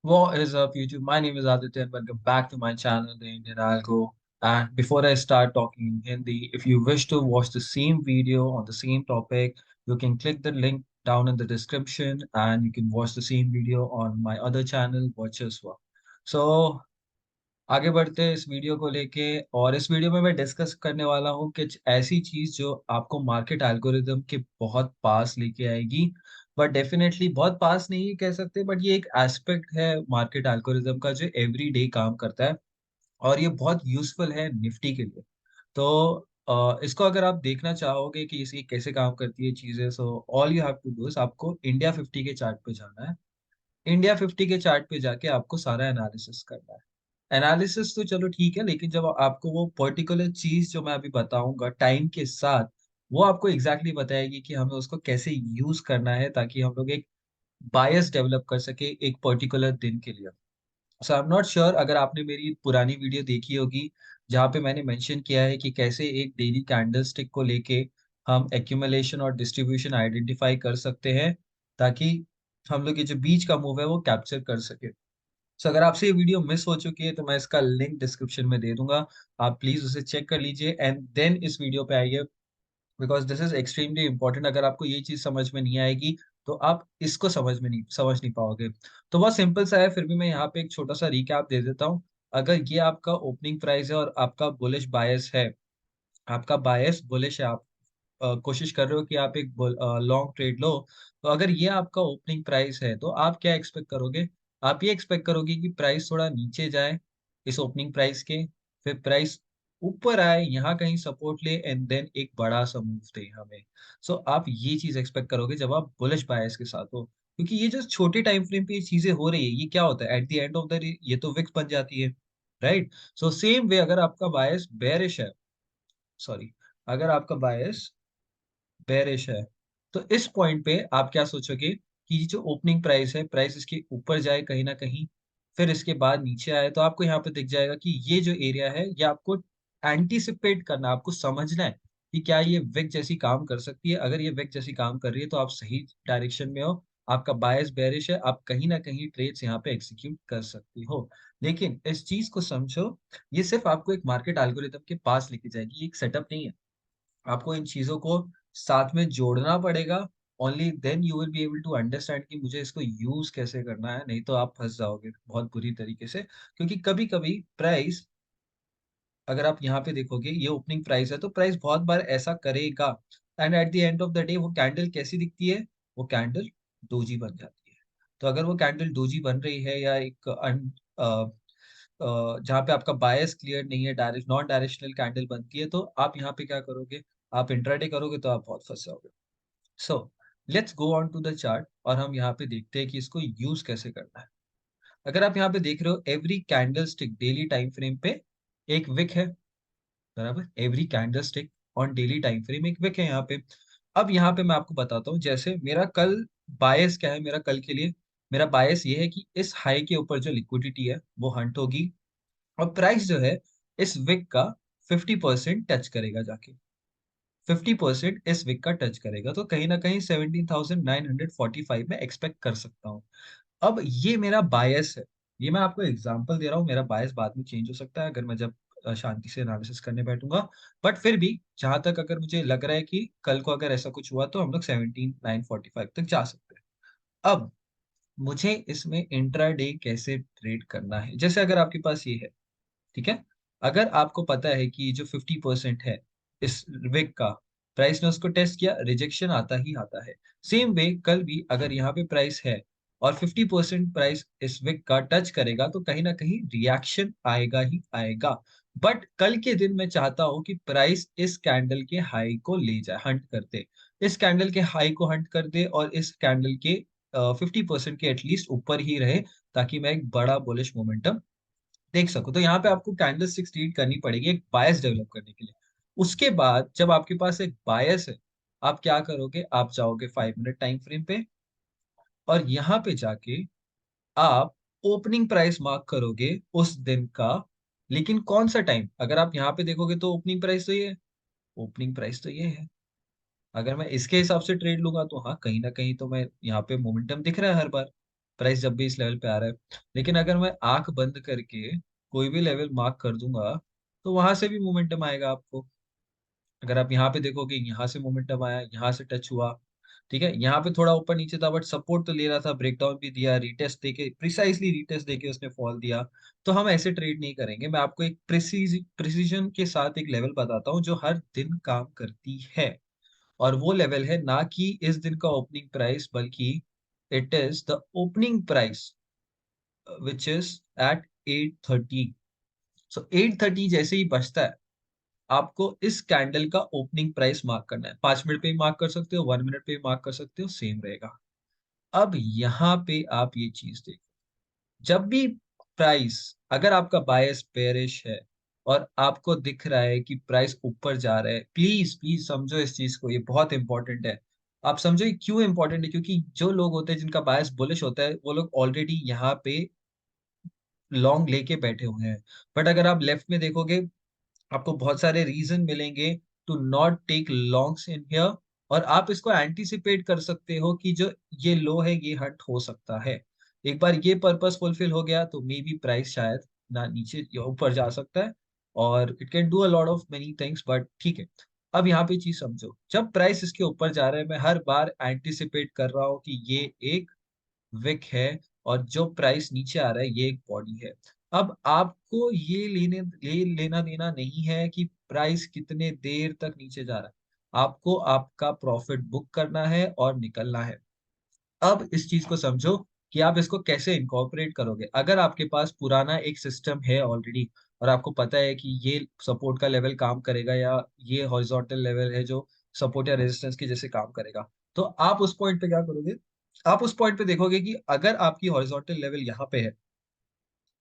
What is up, YouTube? My name is Aditya, and welcome back to my channel, The Indian Algo. And before I start talking in Hindi, if you wish to watch the same video on the same topic, you can click the link down in the description, and you can watch the same video on my other channel, Watcherswa. So आगे बढ़ते हैं इस video को लेके। और इस video में मैं डिस्कस करने वाला हूँ कुछ ऐसी चीज जो आपको मार्केट एल्गोरिदम के बहुत पास लेके आएगी। बट डेफिनेटली बहुत पास नहीं कह सकते, बट ये एक एस्पेक्ट है मार्केट एल्गोरिदम का जो एवरी डे काम करता है। और ये बहुत यूजफुल है निफ्टी के लिए। तो इसको अगर आप देखना चाहोगे कि इसे कैसे काम करती है चीजें, so all you have to do is आपको इंडिया 50 के चार्ट पे जाना है। इंडिया 50 के चार्ट पे जाके आपको सारा एनालिसिस करना है। एनालिसिस तो चलो ठीक है, लेकिन जब आपको वो पर्टिकुलर चीज जो मैं अभी बताऊंगा टाइम के साथ, वो आपको एग्जैक्टली exactly बताएगी कि हमें उसको कैसे यूज करना है ताकि हम लोग एक बायस डेवलप कर सके एक पर्टिकुलर दिन के लिए। सो आई एम नॉट श्योर अगर आपने मेरी पुरानी वीडियो देखी होगी जहाँ पे मैंने मेंशन किया है कि कैसे एक डेली कैंडलस्टिक को लेके हम एक्यूमुलेशन और डिस्ट्रीब्यूशन आइडेंटिफाई कर सकते हैं ताकि हम लोग ये जो बीच का मूव है वो कैप्चर कर सके। सो अगर आपसे ये वीडियो मिस हो चुकी है तो मैं इसका लिंक डिस्क्रिप्शन में दे दूंगा। आप प्लीज उसे चेक कर लीजिए एंड देन इस वीडियो पे आइए, because this is extremely important. अगर आपको ये चीज समझ में नहीं आएगी तो आप इसको समझ नहीं पाओगे। तो बहुत सिंपल सा है, फिर भी मैं यहाँ पे एक छोटा सा रिकैप दे देता हूँ। अगर ये आपका ओपनिंग प्राइस है और आपका बुलिश बायस है, आपका बायस बुलिश है, आप कोशिश कर रहे हो कि आप एक लॉन्ग ट्रेड लो, तो अगर ये आपका ओपनिंग प्राइस है तो आप क्या एक्सपेक्ट करोगे? आप ये एक्सपेक्ट करोगे कि प्राइस थोड़ा नीचे जाए इस ओपनिंग प्राइस के, फिर प्राइस ऊपर आए, यहाँ कहीं सपोर्ट ले एंड देन एक बड़ा सा मूव दे हमें। सो आप ये चीज एक्सपेक्ट करोगे जब आप बुलिश बायस के साथ हो, क्योंकि ये जो छोटे टाइम फ्रेम पे ये चीजें हो रही है, ये क्या होता है at the end of the day, ये तो विक्स बन जाती है, राइट? सो सेम वे अगर आपका बायस बेरिश है, सॉरी, अगर आपका बायस बेरिश है, तो इस पॉइंट पे आप क्या सोचोगे कि ये जो ओपनिंग प्राइस है, प्राइस इसके ऊपर जाए कहीं ना कहीं, फिर इसके बाद नीचे आए, तो आपको यहाँ पे दिख जाएगा कि ये जो एरिया है ये आपको एंटीसिपेट करना, आपको समझना है कि क्या ये विक जैसी काम कर सकती है। अगर ये विक जैसी काम कर रही है तो आप सही डायरेक्शन में हो, आपका बायस बेरिश है, आप कहीं ना कहीं ट्रेड्स यहाँ पे एग्जीक्यूट कर सकती हो। लेकिन इस चीज को समझो, ये सिर्फ आपको एक मार्केट एल्गोरिथम के पास लेके जाएगी, ये एक सेटअप नहीं है। आपको इन चीजों को साथ में जोड़ना पड़ेगा। Only then you will be able to understand कि मुझे इसको यूज कैसे करना है, नहीं तो आप फंस जाओगे बहुत बुरी तरीके से। क्योंकि कभी कभी प्राइस, अगर आप यहाँ पे देखोगे ये ओपनिंग प्राइस है तो प्राइस बहुत बार ऐसा करेगा, and at the end of the day वो कैंडल कैसी दिखती है? वो कैंडल डोजी बन जाती है। तो अगर वो कैंडल डोजी बन रही है या एक जहाँ पे आपका बायस क्लियर नहीं है, डायरेक्ट नॉन डायरेक्शनल कैंडल बनती है, तो आप यहाँ पे क्या करोगे? आप इंट्राडे करोगे तो आप बहुत फंस जाओगे। So let's go on to the chart और हम यहाँ पे देखते हैं कि इसको यूज कैसे करना है। अगर आप यहाँ पे देख रहे हो, every candle stick daily time frame पे एक विक है, बराबर? Every candle stick on daily time frame एक विक है यहाँ पे। अब यहाँ पे मैं आपको बताता हूँ, जैसे मेरा कल बायस क्या है, मेरा कल के लिए मेरा बायस ये है कि इस हाई के ऊपर जो लिक्विडिटी है वो हंट होगी, और प्राइस जो है इस विक का 50% टच करेगा जाके। 50% इस विक का टच करेगा तो कहीं ना कहीं 17,945 में एक्सपेक्ट कर सकता हूँ। अब ये मेरा बायस है, ये मैं आपको एग्जांपल दे रहा हूँ, मेरा बायस बाद में चेंज हो सकता है अगर मैं जब शांति से एनालिसिस करने बैठूंगा। बट फिर भी जहां तक अगर मुझे लग रहा है कि कल को अगर ऐसा कुछ हुआ तो हम लोग 17,945 तक जा सकते हैं। अब मुझे इसमें इंट्राडे कैसे ट्रेड करना है? जैसे अगर आपके पास ये है, ठीक है, अगर आपको पता है कि जो 50% है इस विक का, प्राइस ने उसको टेस्ट किया, रिजेक्शन आता ही आता है। सेम वे कल भी अगर यहाँ पे प्राइस है और 50% प्राइस इस विक का टच करेगा तो कहीं ना कहीं रिएक्शन आएगा ही आएगा। बट कल के दिन मैं चाहता हूँ कि प्राइस इस कैंडल के हाई को ले जाए, हंट कर दे, इस कैंडल के हाई को हंट कर दे और इस कैंडल के 50% के एटलीस्ट ऊपर ही रहे, ताकि मैं एक बड़ा बुलिश मोमेंटम देख सको। तो यहाँ पे आपको कैंडल स्टिक्स रीड करनी पड़ेगी एक बायस डेवलप करने के लिए। उसके बाद जब आपके पास एक बायस है, आप क्या करोगे? आप जाओगे 5 मिनट टाइम फ्रेम पे और यहाँ पे जाके आप ओपनिंग प्राइस मार्क करोगे उस दिन का। लेकिन कौन सा टाइम? अगर आप यहाँ पे देखोगे तो ओपनिंग प्राइस तो ये है, ओपनिंग प्राइस तो ये है। अगर मैं इसके हिसाब से ट्रेड लूंगा तो हाँ, कहीं ना कहीं तो मैं यहाँ पे मोमेंटम दिख रहा है हर बार। प्राइस जब भी इस लेवल पे आ रहा है। लेकिन अगर मैं आंख बंद करके कोई भी लेवल मार्क कर दूंगा तो वहां से भी मोमेंटम आएगा आपको। अगर आप यहाँ पे देखोगे, यहाँ से मोमेंटम आया, यहाँ से टच हुआ, ठीक है, यहाँ पे थोड़ा ऊपर नीचे था बट सपोर्ट तो ले रहा था, ब्रेकडाउन भी दिया, रीटेस्ट देके, प्रिसाइसली रीटेस्ट देके उसने फॉल दिया। तो हम ऐसे ट्रेड नहीं करेंगे। मैं आपको एक प्रिसीजन के साथ एक लेवल बताता हूँ जो हर दिन काम करती है। और वो लेवल है ना कि इस दिन का ओपनिंग प्राइस, बल्कि it is the opening price which is at 8:30। So 8:30 जैसे ही बजता है, आपको इस कैंडल का ओपनिंग प्राइस मार्क करना है। 5 मिनट पे भी मार्क कर सकते हो, 1 मिनट पे भी मार्क कर सकते हो, सेम रहेगा। अब यहाँ पे आप ये चीज देखो, जब भी प्राइस, अगर आपका बायस बेरिश है और आपको दिख रहा है कि प्राइस ऊपर जा रहा है, प्लीज प्लीज समझो इस चीज को, ये बहुत इंपॉर्टेंट है। आप समझो ये क्यों इंपॉर्टेंट है, क्योंकि जो लोग होते हैं जिनका बायस बुलिश होता है वो लोग ऑलरेडी यहाँ पे लॉन्ग लेके बैठे हुए हैं। बट अगर आप लेफ्ट में देखोगे, आपको बहुत सारे रीजन मिलेंगे to not take longs in here. और आप इसको एंटिसिपेट कर सकते हो कि जो ये लो है ये हट हो सकता है। एक बार ये पर्पस फुलफिल हो गया तो मे बी प्राइस शायद ना नीचे या ऊपर जा सकता है। और it can do a lot of many things, but ठीक है। अब यहाँ पे चीज समझो, जब प्राइस इसके ऊपर जा रहा है, मैं हर बार एंटिसिपेट कर रहा हूँ कि ये एक विक है, और जो प्राइस नीचे आ रहा है ये एक बॉडी है। अब आपको ये लेना देना नहीं है कि प्राइस कितने देर तक नीचे जा रहा है, आपको आपका प्रॉफिट बुक करना है और निकलना है। अब इस चीज को समझो कि आप इसको कैसे इनकॉर्पोरेट करोगे। अगर आपके पास पुराना एक सिस्टम है ऑलरेडी, और आपको पता है कि ये सपोर्ट का लेवल काम करेगा, या ये हॉरिजॉन्टल लेवल है जो सपोर्ट या रेजिस्टेंस के जैसे काम करेगा, तो आप उस पॉइंट पे क्या करोगे? आप उस पॉइंट पे देखोगे कि अगर आपकी हॉरिजॉन्टल लेवल यहाँ पे है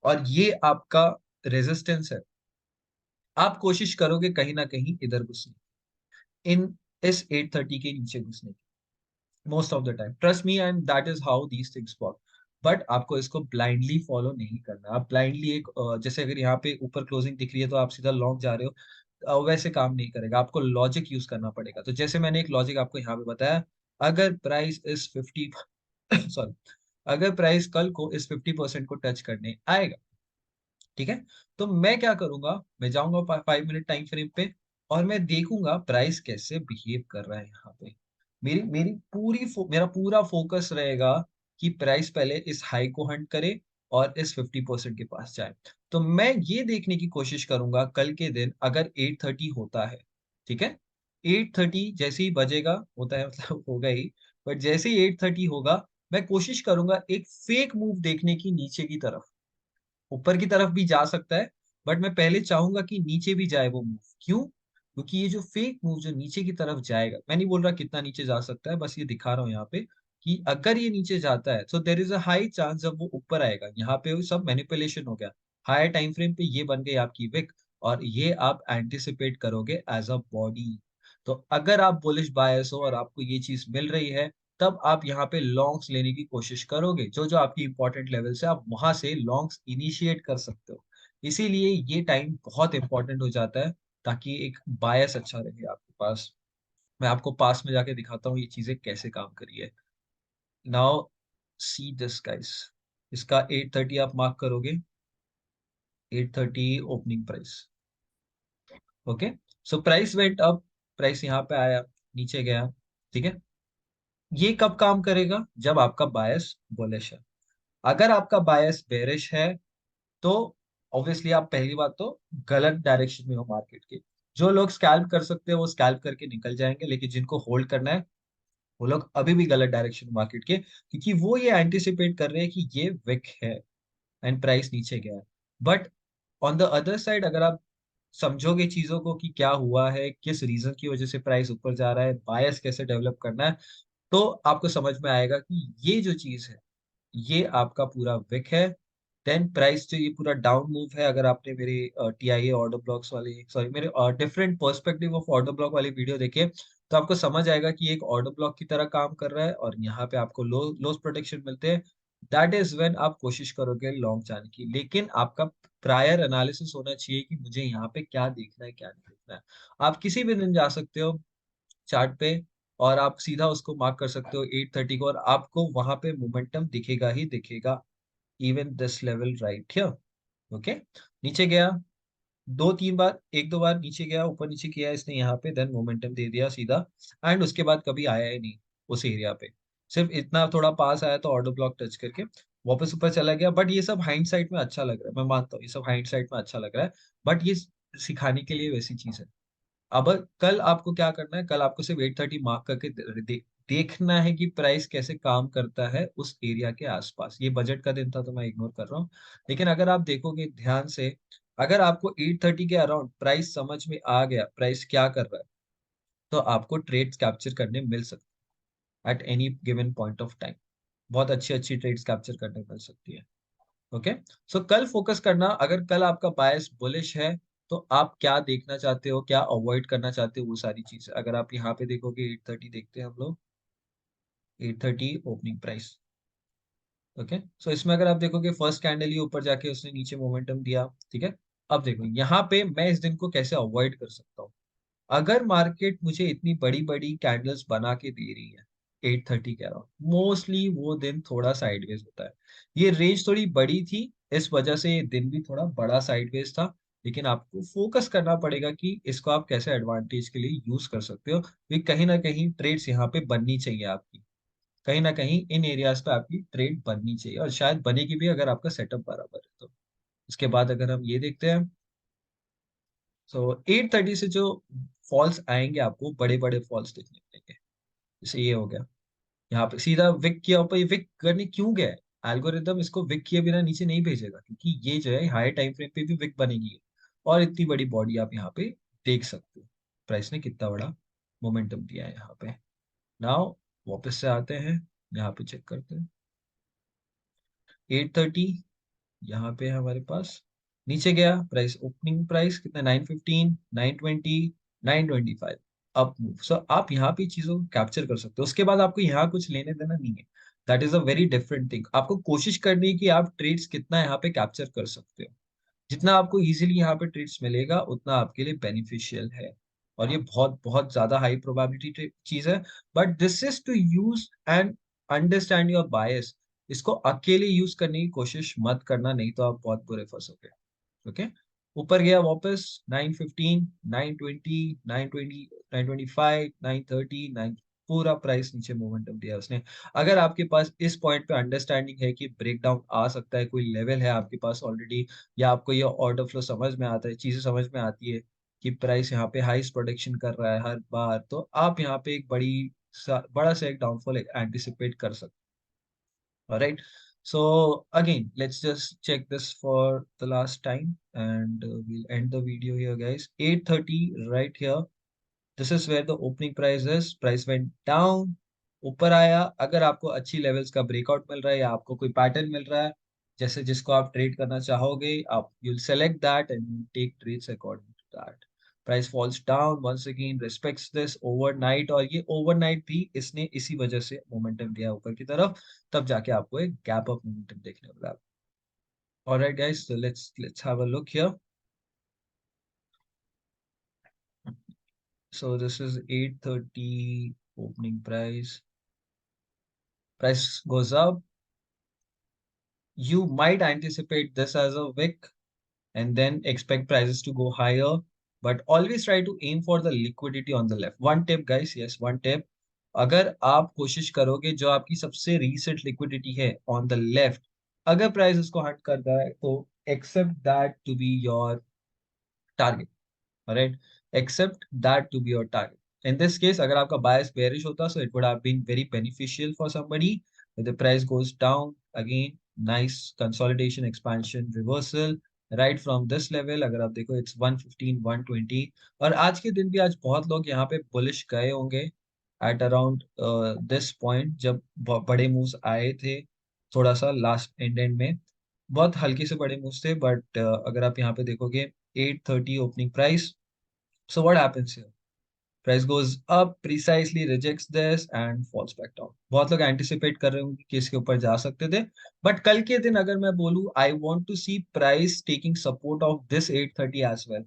और ये आपका रेजिस्टेंस है, आप कोशिश करोगे कहीं ना कहीं इधर घुसने, इन इस 8:30 के नीचे घुसने की, most of the time, trust me, and that is how these things work. But आपको इसको ब्लाइंडली फॉलो नहीं करना। आप ब्लाइंडली एक जैसे अगर यहाँ पे ऊपर क्लोजिंग दिख रही है तो आप सीधा लॉन्ग जा रहे हो, वैसे काम नहीं करेगा। आपको लॉजिक यूज करना पड़ेगा। तो जैसे मैंने एक लॉजिक आपको यहाँ पे बताया, अगर प्राइस इस 50 सॉरी, अगर प्राइस कल को इस 50% को टच करने आएगा, ठीक है, तो मैं क्या करूंगा, मैं जाऊंगा 5 मिनट टाइम फ्रेम पे और मैं देखूंगा प्राइस कैसे बिहेव कर रहा है यहाँ पे। मेरी मेरी मेरा पूरा फोकस रहेगा कि प्राइस पहले इस हाई को हंट करे और इस 50% के पास जाए। तो मैं ये देखने की कोशिश करूंगा कल के दिन, अगर 8:30 होता है, ठीक है, 8:30 जैसे ही बजेगा, होता है मतलब होगा ही, बट जैसे ही 8:30 होगा, मैं कोशिश करूंगा एक फेक मूव देखने की नीचे की तरफ। ऊपर की तरफ भी जा सकता है, बट मैं पहले चाहूंगा कि नीचे भी जाए वो मूव। क्यों? क्योंकि ये जो फेक मूव जो नीचे की तरफ जाएगा, मैं नहीं बोल रहा कितना नीचे जा सकता है, बस ये दिखा रहा हूँ यहाँ पे कि अगर ये नीचे जाता है तो there is a high chance जब वो ऊपर आएगा, यहाँ पे वो सब मैनिपुलेशन हो गया। हायर टाइम फ्रेम पे ये बन गई आपकी विक, और ये आप एंटिसिपेट करोगे एज अ बॉडी। तो अगर आप बुलिश बायस हो और आपको ये चीज मिल रही है, तब आप यहाँ पे लॉन्ग्स लेने की कोशिश करोगे। जो जो आपकी इंपॉर्टेंट लेवल से आप वहां से लॉन्ग्स इनिशिएट कर सकते हो। इसीलिए ये टाइम बहुत इंपॉर्टेंट हो जाता है, ताकि एक बायस अच्छा रहे आपके पास। मैं आपको पास में जाके दिखाता हूँ ये चीजें कैसे काम करी है। नाउ सी दिस गाइस, इसका 8:30 आप मार्क करोगे, 8:30 opening price. Okay, so price went up, price यहाँ पे आया, नीचे गया, ठीक है। ये कब काम करेगा? जब आपका बायस बुलिश है। अगर आपका बायस बेरिश है तो ऑब्वियसली आप पहली बात तो गलत डायरेक्शन में हो मार्केट के। जो लोग स्कैल्प कर सकते हैं वो स्कैल्प करके निकल जाएंगे, लेकिन जिनको होल्ड करना है वो लोग अभी भी गलत डायरेक्शन मार्केट के, क्योंकि वो ये एंटिसिपेट कर रहे हैं कि ये विक है एंड प्राइस नीचे गया है। But on the other side, अगर आप समझोगे चीजों को कि क्या हुआ है, किस रीजन की वजह से प्राइस ऊपर जा रहा है, बायस कैसे डेवलप करना है, तो आपको समझ में आएगा कि ये जो चीज है ये आपका पूरा विक है। देन प्राइस जो ये पूरा डाउन मूव है, अगर आपने मेरे टीआईए ऑर्डर ब्लॉक्स वाली, सॉरी, मेरे different perspective of order block वाली वीडियो देखे, तो आपको समझ आएगा कि एक ऑर्डर ब्लॉक की तरह काम कर रहा है और यहाँ पे आपको लॉस प्रोटेक्शन मिलते हैं। दैट इज व्हेन आप कोशिश करोगे लॉन्ग जाने की। लेकिन आपका प्रायर एनालिसिस होना चाहिए कि मुझे यहाँ पे क्या देखना है क्या नहीं देखना है। आप किसी भी दिन जा सकते हो चार्ट पे, और आप सीधा उसको मार्क कर सकते हो 830 को, और आपको वहां पे मोमेंटम दिखेगा ही दिखेगा। Even this level right here. Okay, नीचे गया, दो तीन बार, एक दो बार नीचे गया, ऊपर नीचे किया इसने यहाँ पे, देन मोमेंटम दे दिया सीधा, एंड उसके बाद कभी आया ही नहीं उस एरिया पे। सिर्फ इतना थोड़ा पास आया तो ऑर्डर ब्लॉक टच करके वापस ऊपर चला गया। बट ये सब हाइंडसाइट में अच्छा लग रहा है, मैं मानता हूँ ये सब हाइंडसाइट में अच्छा लग रहा है, बट ये सिखाने के लिए वैसी चीज है। अब कल आपको क्या करना है, कल आपको सिर्फ 830 मार्क करके देखना है कि प्राइस कैसे काम करता है उस एरिया के आसपास। ये बजट का दिन था तो मैं इग्नोर कर रहा हूँ, लेकिन अगर आप देखोगे ध्यान से, अगर आपको 830 के अराउंड प्राइस समझ में आ गया प्राइस क्या कर रहा है, तो आपको ट्रेड्स कैप्चर करने मिल सकते हैं at any given point of time. बहुत अच्छी अच्छी ट्रेड्स कैप्चर करने मिल सकती है। ओके, सो कल फोकस करना, अगर कल आपका बायस बुलिश है तो आप क्या देखना चाहते हो, क्या अवॉइड करना चाहते हो, वो सारी चीजें। अगर आप यहाँ पे देखोगे 830 देखते हैं हम लोग, 830 ओपनिंग प्राइस। ओके, सो इसमें अगर आप देखोगे फर्स्ट कैंडल ही ऊपर जाके उसने नीचे मोमेंटम दिया। ठीक है, अब देखो यहाँ पे मैं इस दिन को कैसे अवॉइड कर सकता हूँ। अगर मार्केट मुझे इतनी बड़ी बड़ी कैंडल्स बना के दे रही है 830 के अराउंड, मोस्टली वो दिन थोड़ा साइडवेज होता है। ये रेंज थोड़ी बड़ी थी, इस वजह से ये दिन भी थोड़ा बड़ा साइडवेज था। लेकिन आपको फोकस करना पड़ेगा कि इसको आप कैसे एडवांटेज के लिए यूज कर सकते हो, क्योंकि कहीं ना कहीं ट्रेड्स यहाँ पे बननी चाहिए आपकी। कहीं ना कहीं इन एरियाज पे आपकी ट्रेड बननी चाहिए, और शायद बनेगी भी अगर आपका सेटअप बराबर है तो। इसके बाद अगर हम ये देखते हैं, सो 830 से जो फॉल्स आएंगे आपको बड़े बड़े फॉल्स देखने मिलेंगे। जैसे ये हो गया, यहाँ पे सीधा विक किया ऊपर, ये विक करने क्यों गया है, एल्गोरिदम इसको विक किए बिना नीचे नहीं भेजेगा, क्योंकि ये जो है हाई टाइम फ्रेम पे भी विक बनेगी। और इतनी बड़ी बॉडी आप यहाँ पे देख सकते हो, प्राइस ने कितना बड़ा मोमेंटम दिया है यहाँ पे। नाउ वापस से आते हैं, यहाँ पे चेक करते हैं 830, यहाँ पे है हमारे पास, नीचे गया प्राइस, ओपनिंग प्राइस कितना, 915, 920, 925, अप मूव। सो आप यहाँ पे चीजों को कैप्चर कर सकते हो, उसके बाद आपको यहाँ कुछ लेने देना नहीं है। That is a very different thing. आपको कोशिश करनी है कि आप ट्रेड्स कितना यहाँ पे कैप्चर कर सकते हो। जितना आपको इजीली यहाँ पे ट्रेड्स मिलेगा उतना आपके लिए बेनिफिशियल है। और ये बहुत बहुत ज्यादा हाई प्रोबेबिलिटी चीज है, but this is to use and understand your bias. इसको अकेले यूज करने की कोशिश मत करना, नहीं तो आप बहुत बुरे फंसोगे। ओके, ऊपर गया वापस 915, 920, 920, 925, 930, 9, पूरा प्राइस नीचे मोमेंटम दिया उसने। अगर आपके पास इस पॉइंट पे अंडरस्टैंडिंग है कि ब्रेकडाउन आ सकता है, कोई लेवल है आपके पास ऑलरेडी, या आपको ये ऑर्डर फ्लो समझ में आता है, चीजें समझ में आती है कि प्राइस यहाँ पे हाईस्ट प्रोडक्शन कर रहा है हर बार, तो आप यहाँ पे एक बड़ा सा एक डाउनफॉल एंटिसिपेट कर सकते हैं। All right. So again, let's just check this for the last time, and we'll end the video here, guys. 830 right here. This is where the opening price is. Price went down. ऊपर आया, अगर आपको अच्छी levels का breakout मिल रहा है या आपको कोई पैटर्न मिल रहा है जैसे जिसको आप ट्रेड करना चाहोगे, आप you'll select that and you take trades according to that. Price falls down once again, respects this overnight, और ये ओवरनाइट भी इसने इसी वजह से मोमेंटम दिया ऊपर की तरफ, तब जाके आपको एक गैप अप मोमेंटम देखने मिला। Alright guys, so let's have a look here. So this is 830 opening price. Price goes up. You might anticipate this as a wick and then expect prices to go higher, but always try to aim for the liquidity on the left. One tip, guys, yes, one tip. अगर आप कोशिश करोगे जो आपकी सबसे recent liquidity है on the left, अगर price उसको हट करता है तो accept that to be your target. Right, accept that to be your target. In this case अगर आपका बायस बेरिश होता, so it would have been very beneficial for somebody. The price goes down again, nice consolidation, expansion, reversal right from this level. अगर आप देखो it's 115, 120, और आज के दिन भी आज बहुत लोग यहाँ पे बुलिश गए होंगे एट अराउंड दिस पॉइंट, जब बड़े मूव्स आए थे थोड़ा सा लास्ट एंड में, बहुत हल्के से बड़े मूव्स थे। बट अगर आप यहाँ पे देखोगे 830 opening price. So what happens here? Price goes up, precisely rejects this and falls back down. बहुत लोग एंटिसिपेट कर रहे होंगे कि इसके ऊपर जा सकते थे, बट कल के दिन अगर मैं बोलूं, I want to see price taking support of this 830 as well.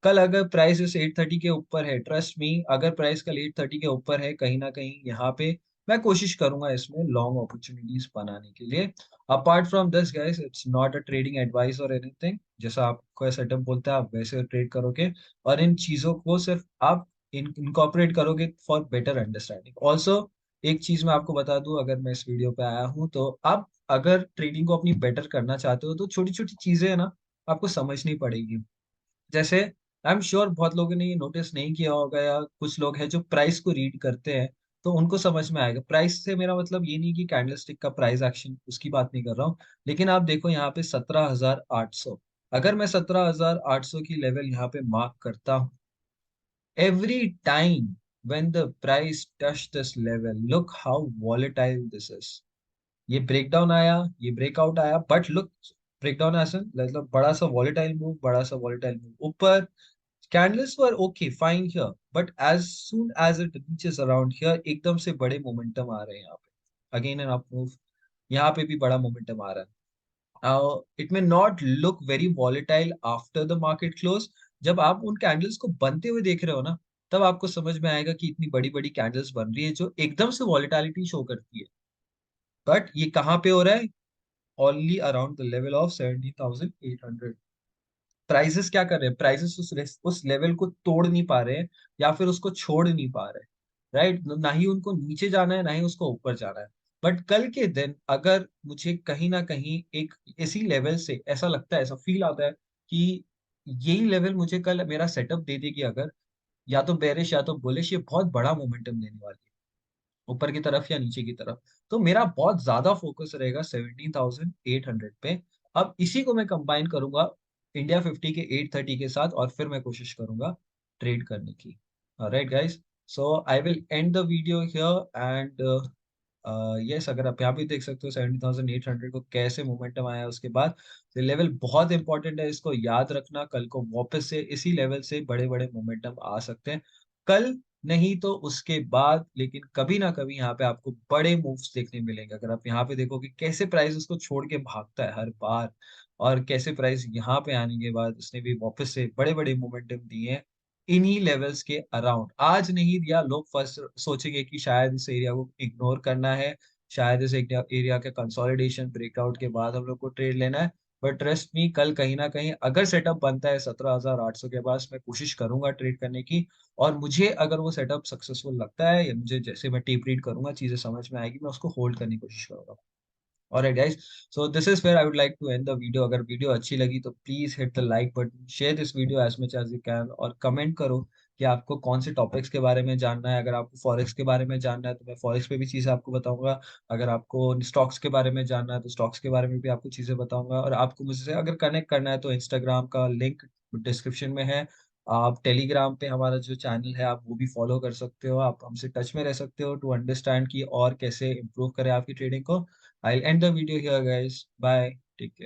कल अगर प्राइस इस 830 के ऊपर है, ट्रस्ट मी, अगर प्राइस कल 830 के ऊपर है, कहीं ना कहीं यहाँ पे मैं कोशिश करूंगा इसमें लॉन्ग अपॉर्चुनिटीज बनाने के लिए। Apart from this guys, it's not a trading advice और एनीथिंग। जैसा आपको सेटअप बोलता है आप वैसे ट्रेड करोगे, और इन चीजों को सिर्फ आप इनकॉर्पोरेट करोगे फॉर बेटर अंडरस्टैंडिंग। ऑल्सो एक चीज मैं आपको बता दूं, अगर मैं इस वीडियो पे आया हूं तो आप अगर ट्रेडिंग को अपनी बेटर करना चाहते हो तो छोटी छोटी चीजें है ना आपको समझनी पड़ेगी। जैसे आई एम श्योर बहुत लोगों ने ये नोटिस नहीं किया होगा, या कुछ लोग हैं जो प्राइस को रीड करते हैं तो उनको समझ में आएगा। प्राइस से मेरा मतलब ये नहीं कि कैंडलस्टिक का प्राइस एक्शन, उसकी बात नहीं कर रहा हूँ। लेकिन आप देखो यहाँ पे 17,800, अगर मैं 17,800 की लेवल यहाँ पे मार्क करता हूँ, every time when the price touch this level, look how volatile this is. ये ब्रेकडाउन आया, ये ब्रेकआउट आया, बट लुक, ब्रेकडाउन ऐसा मतलब बड़ा सा वॉलेटाइल मूव, बड़ा सा वॉलेटाइल मूव ऊपर। Candles were okay fine here, but as soon as it reaches around here, एकदम से बड़े मोमेंटम आ रहे हैं यहाँ पे, अगेन एन अप मूव। यहाँ पे भी बड़ा मोमेंटम आ रहा है। It may not look very volatile after the market close. जब आप उन कैंडल्स को बनते हुए देख रहे हो ना, तब आपको समझ में आएगा कि इतनी बड़ी बड़ी कैंडल्स बन रही है जो एकदम से वॉलेटिलिटी शो करती है। बट ये कहाँ पे हो रहा है? Only around the level of 17,800। Prices क्या कर रहे हैं? प्राइसेस उस लेवल को तोड़ नहीं पा रहे हैं, या फिर उसको छोड़ नहीं पा रहे, राइट? ना ही उनको नीचे जाना है, ना ही उसको ऊपर जाना है। बट कल के दिन अगर मुझे कहीं ना कहीं एक इसी लेवल से ऐसा लगता है, ऐसा फील आता है कि यही लेवल मुझे कल मेरा सेटअप दे देगी, अगर या तो बेरिश या तो बुलिश, ये बहुत बड़ा मोमेंटम देने वाली है ऊपर की तरफ या नीचे की तरफ। तो मेरा बहुत ज्यादा फोकस रहेगा 17,800 पे। अब इसी को मैं कंबाइन करूंगा इंडिया 50 के 830 के साथ, और फिर मैं कोशिश करूंगा ट्रेड करने की। Right guys, so I will and the video here and yes, अगर आप यहाँ पे देख सकते हो 17,800 को कैसे मोमेंटम आया है उसके बाद। तो लेवल बहुत इंपॉर्टेंट है, इसको याद रखना। कल को वापस से इसी लेवल से बड़े बड़े मोमेंटम आ सकते हैं, कल नहीं तो उसके बाद, लेकिन कभी ना कभी यहाँ पे आपको बड़े मूव्स देखने मिलेंगे। अगर आप यहाँ पे देखोगे कैसे प्राइस उसको छोड़ के भागता है हर बार, और कैसे प्राइस यहाँ पे आने के बाद उसने भी वापस से बड़े बड़े मोमेंटम दिए हैं इन्हीं लेवल्स के अराउंड। आज नहीं दिया, लोग फर्स्ट सोचेंगे कि शायद इस एरिया को इग्नोर करना है, शायद इस एरिया के कंसोलिडेशन ब्रेकआउट के बाद हम लोग को ट्रेड लेना है। बट ट्रस्ट मी, कल कहीं ना कहीं अगर सेटअप बनता है 17,800 के पास, मैं कोशिश करूंगा ट्रेड करने की। और मुझे अगर वो सेटअप सक्सेसफुल लगता है, या मुझे जैसे मैं टीप रीड करूंगा चीजें समझ में आएगी, मैं उसको होल्ड करने की कोशिश करूंगा। Alright guys, so this is where I would like to end the video. अगर वीडियो अच्छी लगी तो please hit the like button, share this video as much as you can, और कमेंट करो कि आपको कौन से टॉपिक्स के बारे में जानना है। अगर आपको फॉरेक्स के बारे में जानना है तो मैं फॉरेक्स पे भी चीज़ें आपको बताऊंगा। अगर आपको स्टॉक्स के बारे में जानना है तो स्टॉक्स के बारे में भी आपको चीज़ें बताऊंगा। और आपको मुझसे अगर कनेक्ट करना है तो इंस्टाग्राम का लिंक डिस्क्रिप्शन में है। आप टेलीग्राम पे हमारा जो चैनल है आप वो भी फॉलो कर सकते हो, आप हमसे टच में रह सकते हो टू अंडरस्टैंड की और कैसे इम्प्रूव करें आपकी ट्रेडिंग को। I'll end the video here, guys. Bye. Take care.